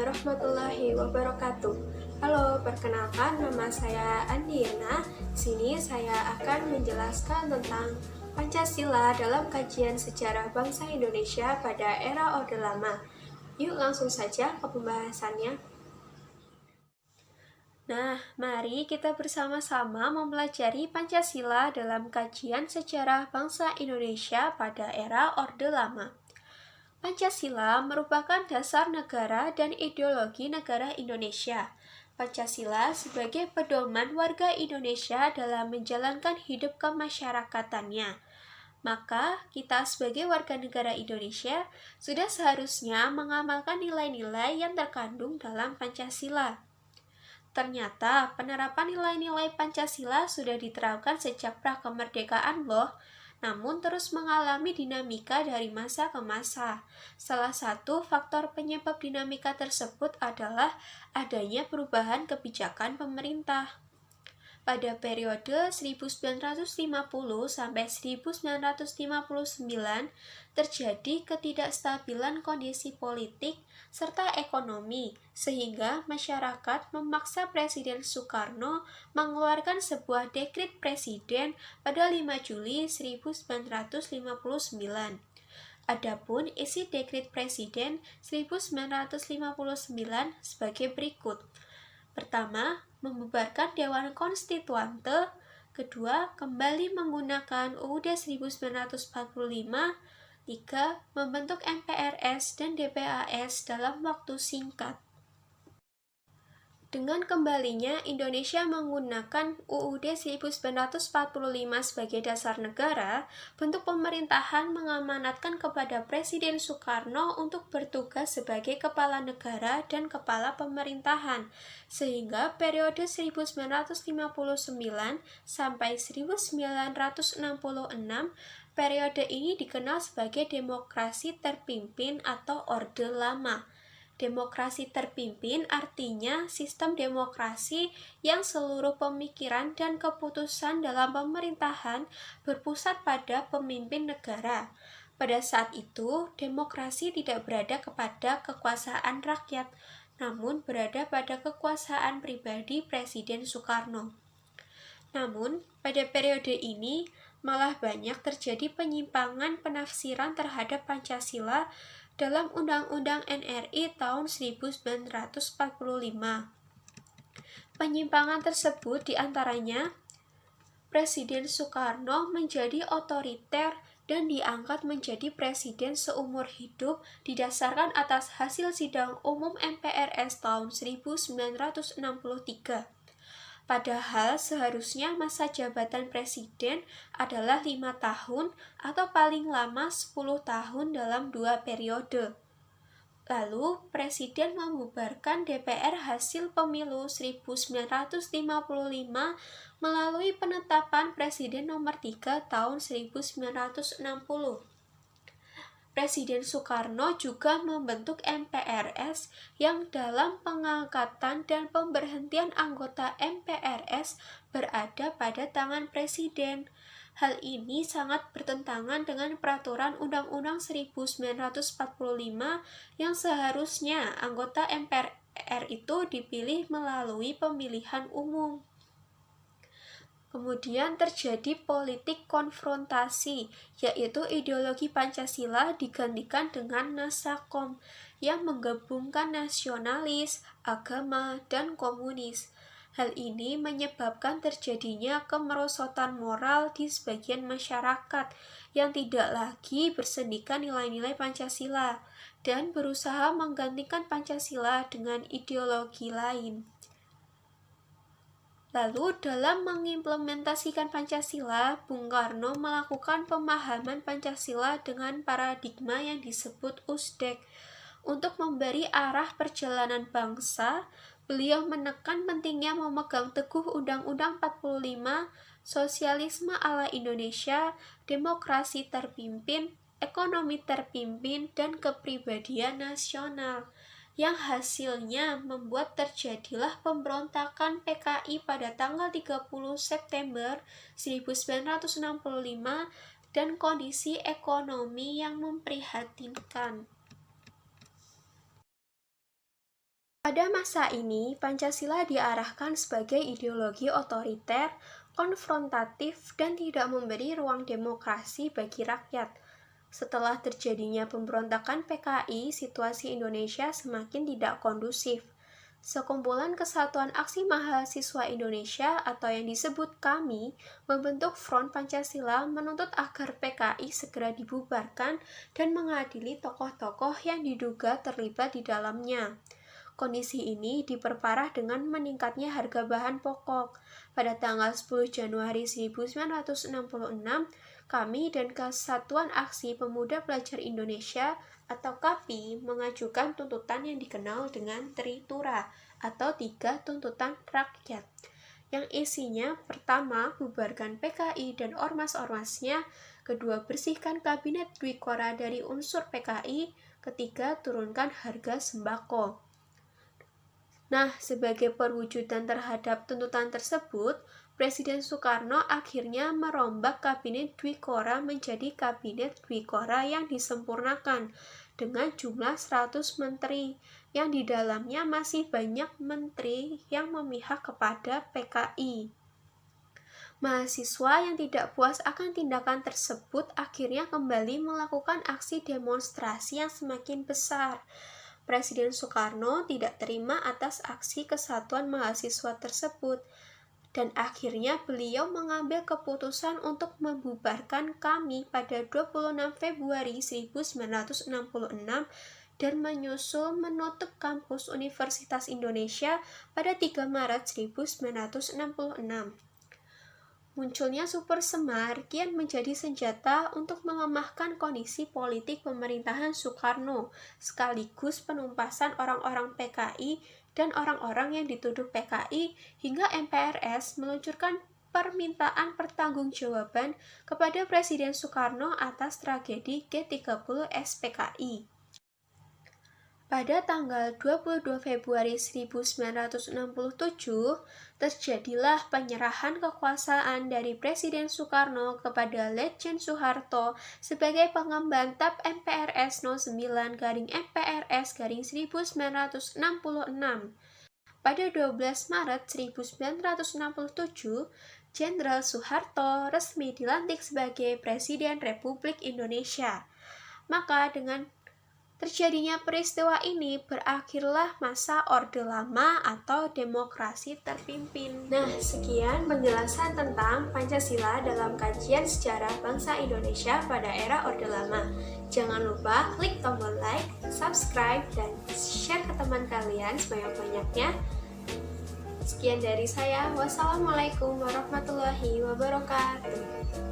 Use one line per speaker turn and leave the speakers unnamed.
warahmatullahi wabarakatuh. Halo, perkenalkan nama saya Andiana. Di sini saya akan menjelaskan tentang Pancasila dalam kajian sejarah bangsa Indonesia pada era Orde Lama. Yuk langsung saja ke pembahasannya. Nah, mari kita bersama-sama mempelajari Pancasila dalam kajian sejarah bangsa Indonesia pada era Orde Lama. Pancasila merupakan dasar negara dan ideologi negara Indonesia. Pancasila sebagai pedoman warga Indonesia dalam menjalankan hidup kemasyarakatannya. Maka, kita sebagai warga negara Indonesia sudah seharusnya mengamalkan nilai-nilai yang terkandung dalam Pancasila. Ternyata, penerapan nilai-nilai Pancasila sudah diterapkan sejak prakemerdekaan loh, namun terus mengalami dinamika dari masa ke masa. Salah satu faktor penyebab dinamika tersebut adalah adanya perubahan kebijakan pemerintah. Pada periode 1950 sampai 1959 terjadi ketidakstabilan kondisi politik serta ekonomi sehingga masyarakat memaksa Presiden Soekarno mengeluarkan sebuah dekret presiden pada 5 Juli 1959. Adapun isi dekret presiden 1959 sebagai berikut. Pertama, membubarkan Dewan Konstituante. Kedua, kembali menggunakan UUD 1945. Tiga, membentuk MPRS dan DPAS dalam waktu singkat. Dengan kembalinya Indonesia menggunakan UUD 1945 sebagai dasar negara, bentuk pemerintahan mengamanatkan kepada Presiden Soekarno untuk bertugas sebagai kepala negara dan kepala pemerintahan, sehingga periode 1959 sampai 1966, periode ini dikenal sebagai demokrasi terpimpin atau Orde Lama. Demokrasi terpimpin artinya sistem demokrasi yang seluruh pemikiran dan keputusan dalam pemerintahan berpusat pada pemimpin negara. Pada saat itu, demokrasi tidak berada kepada kekuasaan rakyat, namun berada pada kekuasaan pribadi Presiden Soekarno. Namun, pada periode ini, malah banyak terjadi penyimpangan penafsiran terhadap Pancasila dalam Undang-Undang NRI tahun 1945. Penyimpangan tersebut diantaranya, Presiden Soekarno menjadi otoriter dan diangkat menjadi presiden seumur hidup didasarkan atas hasil sidang umum MPRS tahun 1963. Padahal seharusnya masa jabatan presiden adalah 5 tahun atau paling lama 10 tahun dalam 2 periode. Lalu, Presiden membubarkan DPR hasil pemilu 1955 melalui penetapan Presiden nomor 3 tahun 1960. Presiden Soekarno juga membentuk MPRS yang dalam pengangkatan dan pemberhentian anggota MPRS berada pada tangan Presiden. Hal ini sangat bertentangan dengan peraturan Undang-Undang 1945 yang seharusnya anggota MPR itu dipilih melalui pemilihan umum. Kemudian terjadi politik konfrontasi, yaitu ideologi Pancasila digantikan dengan Nasakom yang menggabungkan nasionalis, agama, dan komunis. Hal ini menyebabkan terjadinya kemerosotan moral di sebagian masyarakat yang tidak lagi bersendikan nilai-nilai Pancasila dan berusaha menggantikan Pancasila dengan ideologi lain. Lalu dalam mengimplementasikan Pancasila, Bung Karno melakukan pemahaman Pancasila dengan paradigma yang disebut USDEK. Untuk memberi arah perjalanan bangsa, beliau menekan pentingnya memegang teguh Undang-Undang 45, sosialisme ala Indonesia, demokrasi terpimpin, ekonomi terpimpin, dan kepribadian nasional, yang hasilnya membuat terjadilah pemberontakan PKI pada tanggal 30 September 1965 dan kondisi ekonomi yang memprihatinkan. Pada masa ini, Pancasila diarahkan sebagai ideologi otoriter, konfrontatif, dan tidak memberi ruang demokrasi bagi rakyat. Setelah terjadinya pemberontakan PKI, situasi Indonesia semakin tidak kondusif. Sekumpulan Kesatuan Aksi Mahasiswa Indonesia atau yang disebut KAMI membentuk Front Pancasila menuntut agar PKI segera dibubarkan dan mengadili tokoh-tokoh yang diduga terlibat di dalamnya. Kondisi ini diperparah dengan meningkatnya harga bahan pokok. Pada tanggal 10 Januari 1966, kami dan Kesatuan Aksi Pemuda Pelajar Indonesia atau KAPI mengajukan tuntutan yang dikenal dengan Tritura atau 3 tuntutan rakyat, yang isinya pertama, bubarkan PKI dan ormas-ormasnya, kedua, bersihkan Kabinet Dwikora dari unsur PKI, ketiga, turunkan harga sembako. Nah, sebagai perwujudan terhadap tuntutan tersebut, Presiden Soekarno akhirnya merombak Kabinet Dwikora menjadi Kabinet Dwikora yang disempurnakan dengan jumlah 100 menteri, yang di dalamnya masih banyak menteri yang memihak kepada PKI. Mahasiswa yang tidak puas akan tindakan tersebut akhirnya kembali melakukan aksi demonstrasi yang semakin besar. Presiden Soekarno tidak terima atas aksi kesatuan mahasiswa tersebut, dan akhirnya beliau mengambil keputusan untuk membubarkan KAMI pada 26 Februari 1966 dan menyusul menutup kampus Universitas Indonesia pada 3 Maret 1966. Munculnya Super Semar kian menjadi senjata untuk melemahkan kondisi politik pemerintahan Soekarno, sekaligus penumpasan orang-orang PKI dan orang-orang yang dituduh PKI, hingga MPRS meluncurkan permintaan pertanggungjawaban kepada Presiden Soekarno atas tragedi G30 SPKI. Pada tanggal 22 Februari 1967, terjadilah penyerahan kekuasaan dari Presiden Soekarno kepada Letjen Soeharto sebagai pengemban TAP MPRS 09-MPRS-1966. Pada 12 Maret 1967, Jenderal Soeharto resmi dilantik sebagai Presiden Republik Indonesia. Maka dengan terjadinya peristiwa ini berakhirlah masa Orde Lama atau demokrasi terpimpin. Nah, sekian penjelasan tentang Pancasila dalam kajian sejarah bangsa Indonesia pada era Orde Lama. Jangan lupa klik tombol like, subscribe, dan share ke teman kalian sebanyak-banyaknya. Sekian dari saya. Wassalamualaikum warahmatullahi wabarakatuh.